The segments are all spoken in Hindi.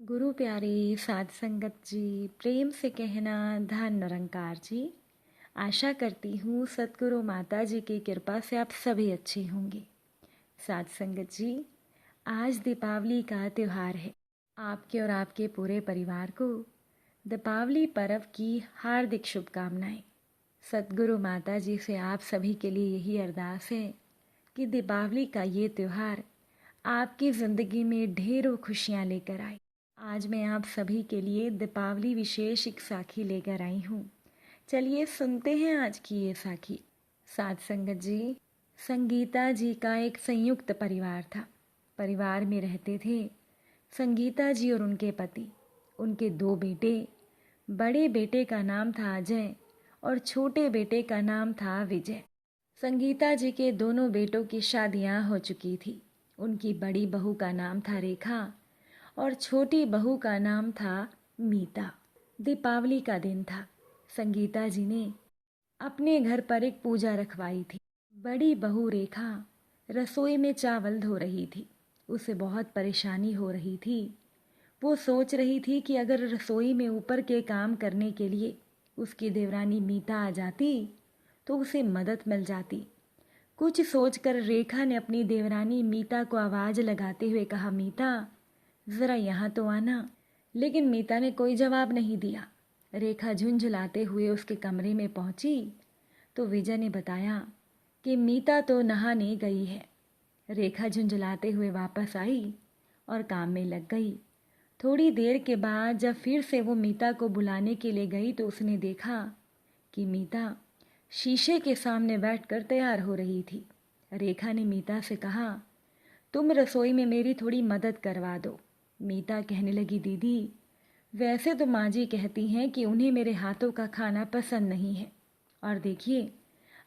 गुरु प्यारी साध संगत जी, प्रेम से कहना धन निरंकार जी। आशा करती हूँ सतगुरु माता जी की कृपा से आप सभी अच्छे होंगे। साध संगत जी, आज दीपावली का त्यौहार है। आपके और आपके पूरे परिवार को दीपावली पर्व की हार्दिक शुभकामनाएं। सतगुरु माता जी से आप सभी के लिए यही अरदास है कि दीपावली का ये त्यौहार आपकी ज़िंदगी में ढेरों खुशियाँ लेकर आए। आज मैं आप सभी के लिए दीपावली विशेष एक साखी लेकर आई हूँ। चलिए सुनते हैं आज की ये साखी। साध संगत जी, संगीता जी का एक संयुक्त परिवार था। परिवार में रहते थे संगीता जी और उनके पति, उनके दो बेटे। बड़े बेटे का नाम था अजय और छोटे बेटे का नाम था विजय। संगीता जी के दोनों बेटों की शादियां हो चुकी थी। उनकी बड़ी बहू का नाम था रेखा और छोटी बहू का नाम था मीता। दीपावली का दिन था। संगीता जी ने अपने घर पर एक पूजा रखवाई थी। बड़ी बहू रेखा रसोई में चावल धो रही थी। उसे बहुत परेशानी हो रही थी। वो सोच रही थी कि अगर रसोई में ऊपर के काम करने के लिए उसकी देवरानी मीता आ जाती तो उसे मदद मिल जाती। कुछ सोचकर रेखा ने अपनी देवरानी मीता को आवाज़ लगाते हुए कहा, मीता ज़रा यहाँ तो आना। लेकिन मीता ने कोई जवाब नहीं दिया। रेखा झुंझलाते हुए उसके कमरे में पहुंची तो विजय ने बताया कि मीता तो नहाने गई है। रेखा झुंझलाते हुए वापस आई और काम में लग गई। थोड़ी देर के बाद जब फिर से वो मीता को बुलाने के लिए गई तो उसने देखा कि मीता शीशे के सामने बैठकर तैयार हो रही थी। रेखा ने मीता से कहा, तुम रसोई में मेरी थोड़ी मदद करवा दो। मीता कहने लगी, दीदी वैसे तो माँ जी कहती हैं कि उन्हें मेरे हाथों का खाना पसंद नहीं है। और देखिए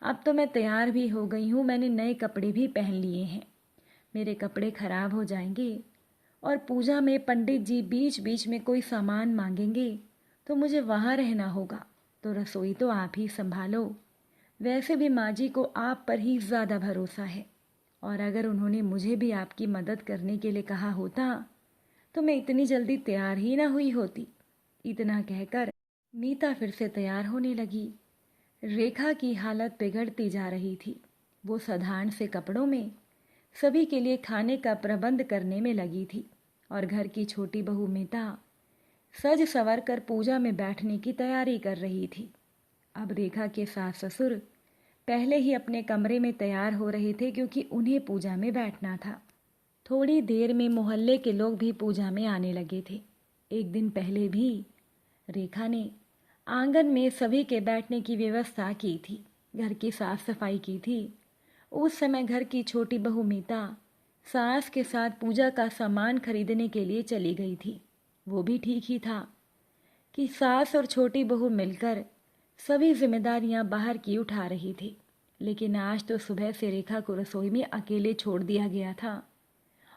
अब तो मैं तैयार भी हो गई हूँ, मैंने नए कपड़े भी पहन लिए हैं। मेरे कपड़े खराब हो जाएंगे और पूजा में पंडित जी बीच बीच में कोई सामान मांगेंगे तो मुझे वहाँ रहना होगा। तो रसोई तो आप ही संभालो। वैसे भी माँ जी को आप पर ही ज़्यादा भरोसा है और अगर उन्होंने मुझे भी आपकी मदद करने के लिए कहा होता तो मैं इतनी जल्दी तैयार ही ना हुई होती। इतना कहकर मीता फिर से तैयार होने लगी। रेखा की हालत बिगड़ती जा रही थी। वो साधारण से कपड़ों में सभी के लिए खाने का प्रबंध करने में लगी थी और घर की छोटी बहू मीता सज संवर कर पूजा में बैठने की तैयारी कर रही थी। अब रेखा के सास ससुर पहले ही अपने कमरे में तैयार हो रहे थे क्योंकि उन्हें पूजा में बैठना था। थोड़ी देर में मोहल्ले के लोग भी पूजा में आने लगे थे। एक दिन पहले भी रेखा ने आंगन में सभी के बैठने की व्यवस्था की थी, घर की साफ सफाई की थी। उस समय घर की छोटी बहू मीता सास के साथ पूजा का सामान खरीदने के लिए चली गई थी। वो भी ठीक ही था कि सास और छोटी बहू मिलकर सभी जिम्मेदारियां बाहर की उठा रही थी। लेकिन आज तो सुबह से रेखा को रसोई में अकेले छोड़ दिया गया था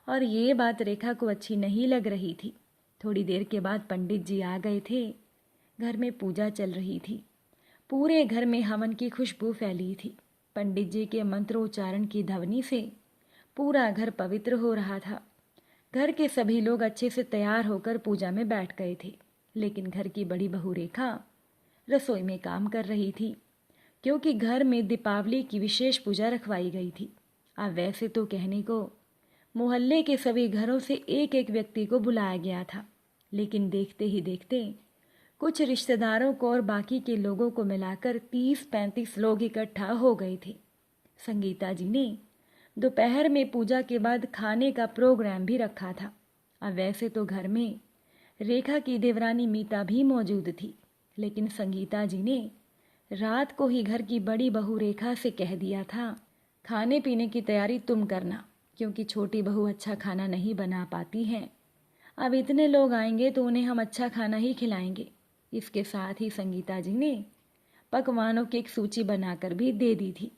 और ये बात रेखा को अच्छी नहीं लग रही थी। थोड़ी देर के बाद पंडित जी आ गए थे। घर में पूजा चल रही थी। पूरे घर में हवन की खुशबू फैली थी। पंडित जी के मंत्रोच्चारण की ध्वनि से पूरा घर पवित्र हो रहा था। घर के सभी लोग अच्छे से तैयार होकर पूजा में बैठ गए थे। लेकिन घर की बड़ी बहू रेखा रसोई में काम कर रही थी क्योंकि घर में दीपावली की विशेष पूजा रखवाई गई थी। अब वैसे तो कहने को मोहल्ले के सभी घरों से एक एक व्यक्ति को बुलाया गया था, लेकिन देखते ही देखते कुछ रिश्तेदारों को और बाकी के लोगों को मिलाकर 30-35 लोग इकट्ठा हो गए थे। संगीता जी ने दोपहर में पूजा के बाद खाने का प्रोग्राम भी रखा था। अब वैसे तो घर में रेखा की देवरानी मीता भी मौजूद थी, लेकिन संगीता जी ने रात को ही घर की बड़ी बहू रेखा से कह दिया था, खाने पीने की तैयारी तुम करना क्योंकि छोटी बहू अच्छा खाना नहीं बना पाती हैं। अब इतने लोग आएंगे तो उन्हें हम अच्छा खाना ही खिलाएंगे। इसके साथ ही संगीता जी ने पकवानों की एक सूची बनाकर भी दे दी थी।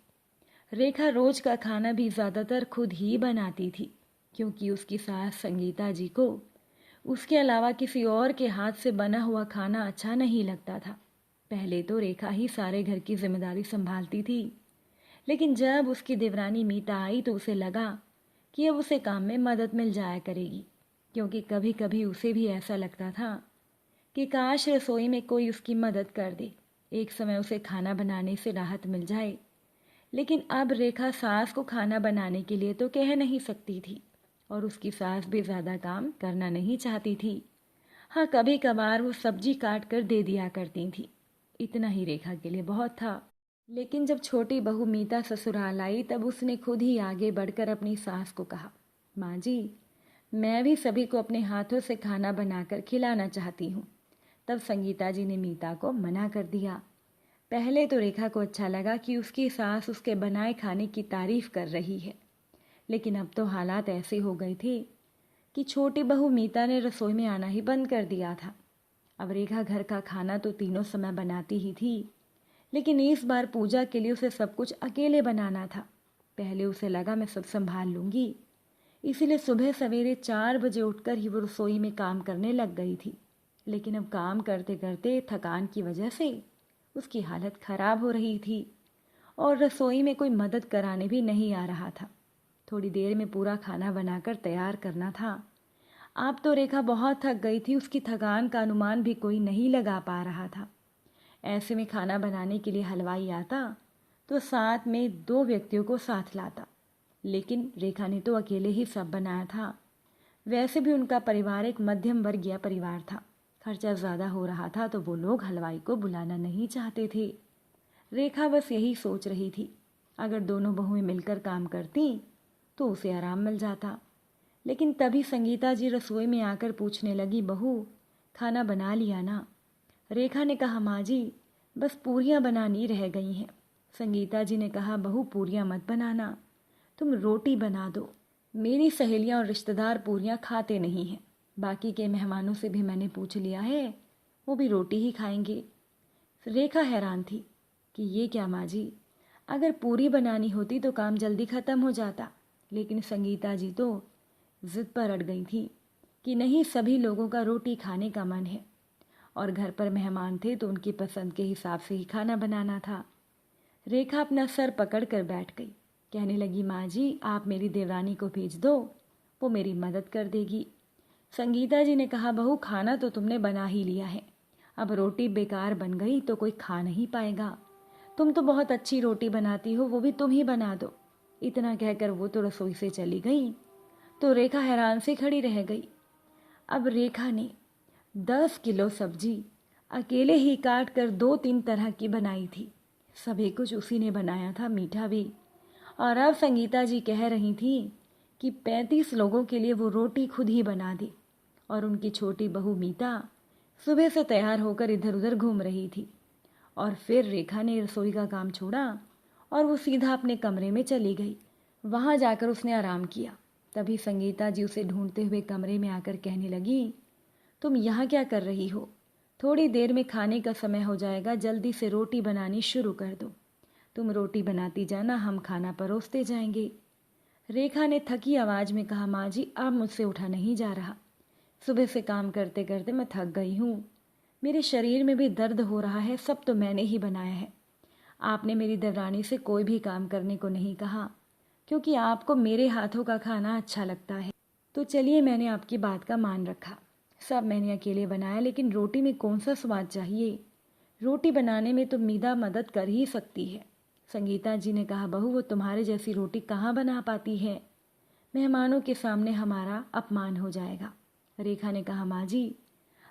रेखा रोज का खाना भी ज़्यादातर खुद ही बनाती थी क्योंकि उसकी सास संगीता जी को उसके अलावा किसी और के हाथ से बना हुआ खाना अच्छा नहीं लगता था। पहले तो रेखा ही सारे घर की जिम्मेदारी संभालती थी, लेकिन जब उसकी देवरानी मीता आई तो उसे लगा कि अब उसे काम में मदद मिल जाया करेगी। क्योंकि कभी कभी उसे भी ऐसा लगता था कि काश रसोई में कोई उसकी मदद कर दे, एक समय उसे खाना बनाने से राहत मिल जाए। लेकिन अब रेखा सास को खाना बनाने के लिए तो कह नहीं सकती थी और उसकी सास भी ज़्यादा काम करना नहीं चाहती थी। हाँ, कभी कभार वो सब्जी काट कर दे दिया करती थी, इतना ही रेखा के लिए बहुत था। लेकिन जब छोटी बहू मीता ससुराल आई तब उसने खुद ही आगे बढ़कर अपनी सास को कहा, माँ जी, मैं भी सभी को अपने हाथों से खाना बनाकर खिलाना चाहती हूँ। तब संगीता जी ने मीता को मना कर दिया। पहले तो रेखा को अच्छा लगा कि उसकी सास उसके बनाए खाने की तारीफ कर रही है, लेकिन अब तो हालात ऐसे हो गए थे कि छोटी बहू मीता ने रसोई में आना ही बंद कर दिया था। अब रेखा घर का खाना तो तीनों समय बनाती ही थी, लेकिन इस बार पूजा के लिए उसे सब कुछ अकेले बनाना था। पहले उसे लगा मैं सब संभाल लूंगी, इसीलिए सुबह सवेरे 4 बजे उठकर ही वो रसोई में काम करने लग गई थी। लेकिन अब काम करते करते थकान की वजह से उसकी हालत खराब हो रही थी और रसोई में कोई मदद कराने भी नहीं आ रहा था। थोड़ी देर में पूरा खाना बनाकर तैयार करना था। अब तो रेखा बहुत थक गई थी, उसकी थकान का अनुमान भी कोई नहीं लगा पा रहा था। ऐसे में खाना बनाने के लिए हलवाई आता तो साथ में 2 व्यक्तियों को साथ लाता, लेकिन रेखा ने तो अकेले ही सब बनाया था। वैसे भी उनका परिवार एक मध्यम वर्गीय परिवार था, खर्चा ज़्यादा हो रहा था तो वो लोग हलवाई को बुलाना नहीं चाहते थे। रेखा बस यही सोच रही थी, अगर दोनों बहुएं मिलकर काम करती तो उसे आराम मिल जाता। लेकिन तभी संगीता जी रसोई में आकर पूछने लगी, बहू खाना बना लिया ना? रेखा ने कहा, माँ जी बस पूरियाँ बनानी रह गई हैं। संगीता जी ने कहा, बहू पूरियाँ मत बनाना, तुम रोटी बना दो। मेरी सहेलियाँ और रिश्तेदार पूरियाँ खाते नहीं हैं, बाकी के मेहमानों से भी मैंने पूछ लिया है, वो भी रोटी ही खाएंगे। रेखा हैरान थी कि ये क्या माँ जी, अगर पूरी बनानी होती तो काम जल्दी ख़त्म हो जाता। लेकिन संगीता जी तो ज़िद पर अड़ गई थी कि नहीं, सभी लोगों का रोटी खाने का मन है और घर पर मेहमान थे तो उनकी पसंद के हिसाब से ही खाना बनाना था। रेखा अपना सर पकड़ कर बैठ गई, कहने लगी, माँ जी आप मेरी देवरानी को भेज दो, वो मेरी मदद कर देगी। संगीता जी ने कहा, बहू खाना तो तुमने बना ही लिया है, अब रोटी बेकार बन गई तो कोई खा नहीं पाएगा। तुम तो बहुत अच्छी रोटी बनाती हो, वो भी तुम ही बना दो। इतना कहकर वो तो रसोई से चली गई तो रेखा हैरान से खड़ी रह गई। अब रेखा ने 10 किलो सब्जी अकेले ही काट कर 2-3 तरह की बनाई थी। सभी कुछ उसी ने बनाया था, मीठा भी। और अब संगीता जी कह रही थी कि 35 लोगों के लिए वो रोटी खुद ही बना दी। और उनकी छोटी बहू मीता सुबह से तैयार होकर इधर उधर घूम रही थी। और फिर रेखा ने रसोई का काम छोड़ा और वो सीधा अपने कमरे में चली गई। वहाँ जाकर उसने आराम किया। तभी संगीता जी उसे ढूंढते हुए कमरे में आकर कहने लगी, तुम यहाँ क्या कर रही हो? थोड़ी देर में खाने का समय हो जाएगा, जल्दी से रोटी बनानी शुरू कर दो। तुम रोटी बनाती जाना, हम खाना परोसते जाएंगे। रेखा ने थकी आवाज़ में कहा, माँ जी अब मुझसे उठा नहीं जा रहा, सुबह से काम करते करते मैं थक गई हूँ, मेरे शरीर में भी दर्द हो रहा है, सब तो मैंने ही बनाया है। आपने मेरी देवरानी से कोई भी काम करने को नहीं कहा, क्योंकि आपको मेरे हाथों का खाना अच्छा लगता है। तो चलिए, मैंने आपकी बात का मान रखा, सब मैंने अकेले बनाया, लेकिन रोटी में कौन सा स्वाद चाहिए? रोटी बनाने में तो मीदा मदद कर ही सकती है। संगीता जी ने कहा, बहू वो तुम्हारे जैसी रोटी कहाँ बना पाती है, मेहमानों के सामने हमारा अपमान हो जाएगा। रेखा ने कहा, माँ जी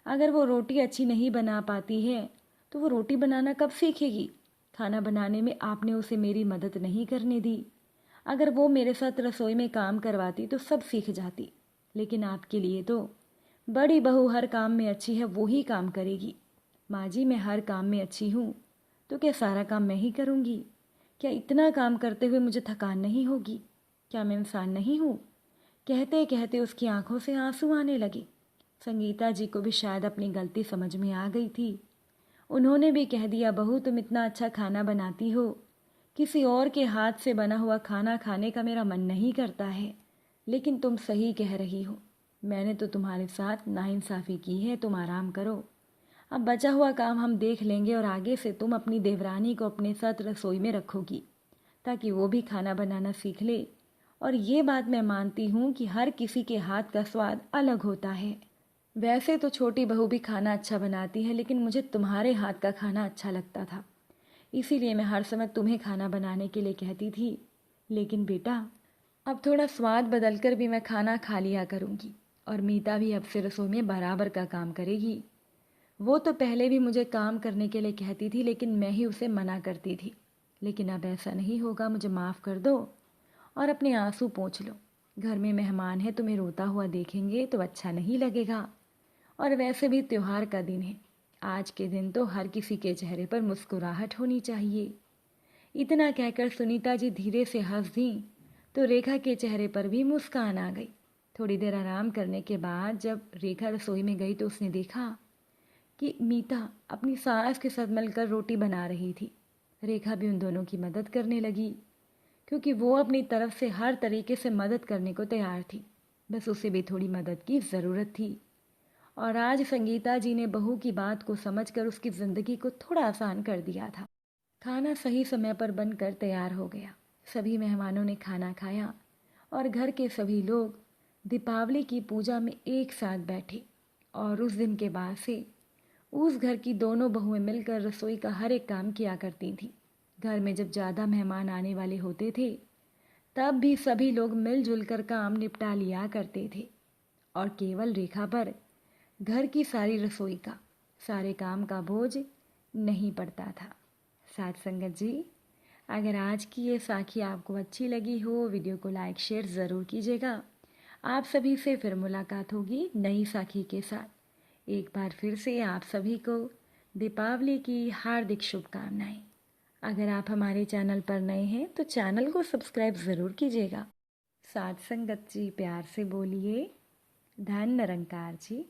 अगर वो रोटी अच्छी नहीं बना पाती है तो वो रोटी बनाना कब सीखेगी? खाना बनाने में आपने उसे मेरी मदद नहीं करने दी। अगर वो मेरे साथ रसोई में काम करवाती तो सब सीख जाती, लेकिन आपके लिए तो बड़ी बहू हर काम में अच्छी है, वो ही काम करेगी। माँ जी मैं हर काम में अच्छी हूँ तो क्या सारा काम मैं ही करूँगी? क्या इतना काम करते हुए मुझे थकान नहीं होगी? क्या मैं इंसान नहीं हूँ? कहते कहते उसकी आंखों से आंसू आने लगे। संगीता जी को भी शायद अपनी गलती समझ में आ गई थी। उन्होंने भी कह दिया, बहू तुम इतना अच्छा खाना बनाती हो, किसी और के हाथ से बना हुआ खाना खाने का मेरा मन नहीं करता है। लेकिन तुम सही कह रही हो, मैंने तो तुम्हारे साथ नाइंसाफ़ी की है, तुम आराम करो, अब बचा हुआ काम हम देख लेंगे और आगे से तुम अपनी देवरानी को अपने साथ रसोई में रखोगी ताकि वो भी खाना बनाना सीख ले और ये बात मैं मानती हूँ कि हर किसी के हाथ का स्वाद अलग होता है। वैसे तो छोटी बहू भी खाना अच्छा बनाती है, लेकिन मुझे तुम्हारे हाथ का खाना अच्छा लगता था, इसीलिए मैं हर समय तुम्हें खाना बनाने के लिए कहती थी। लेकिन बेटा, अब थोड़ा स्वाद बदल कर भी मैं खाना खा लिया करूँगी, और मीता भी अब से रसोई में बराबर का काम करेगी। वो तो पहले भी मुझे काम करने के लिए कहती थी, लेकिन मैं ही उसे मना करती थी। लेकिन अब ऐसा नहीं होगा, मुझे माफ़ कर दो और अपने आंसू पोंछ लो। घर में मेहमान है, तुम्हें रोता हुआ देखेंगे तो अच्छा नहीं लगेगा। और वैसे भी त्योहार का दिन है, आज के दिन तो हर किसी के चेहरे पर मुस्कुराहट होनी चाहिए। इतना कहकर सुनीता जी धीरे से हंस दी तो रेखा के चेहरे पर भी मुस्कान आ गई। थोड़ी देर आराम करने के बाद जब रेखा रसोई में गई तो उसने देखा कि मीता अपनी सास के साथ मिलकर रोटी बना रही थी। रेखा भी उन दोनों की मदद करने लगी, क्योंकि वो अपनी तरफ से हर तरीके से मदद करने को तैयार थी। बस उसे भी थोड़ी मदद की ज़रूरत थी। और आज संगीता जी ने बहू की बात को समझकर उसकी ज़िंदगी को थोड़ा आसान कर दिया था। खाना सही समय पर बनकर तैयार हो गया। सभी मेहमानों ने खाना खाया और घर के सभी लोग दीपावली की पूजा में एक साथ बैठे। और उस दिन के बाद से उस घर की दोनों बहुएं मिलकर रसोई का हर एक काम किया करती थीं। घर में जब ज़्यादा मेहमान आने वाले होते थे तब भी सभी लोग मिलजुल कर काम निपटा लिया करते थे, और केवल रेखा पर घर की सारी रसोई का, सारे काम का बोझ नहीं पड़ता था। साथ संगत जी, अगर आज की ये साखी आपको अच्छी लगी हो, वीडियो को लाइक शेयर ज़रूर कीजिएगा। आप सभी से फिर मुलाकात होगी नई साखी के साथ। एक बार फिर से आप सभी को दीपावली की हार्दिक शुभकामनाएं। अगर आप हमारे चैनल पर नए हैं तो चैनल को सब्सक्राइब ज़रूर कीजिएगा। साथ संगत जी प्यार से बोलिए धन निरंकार जी।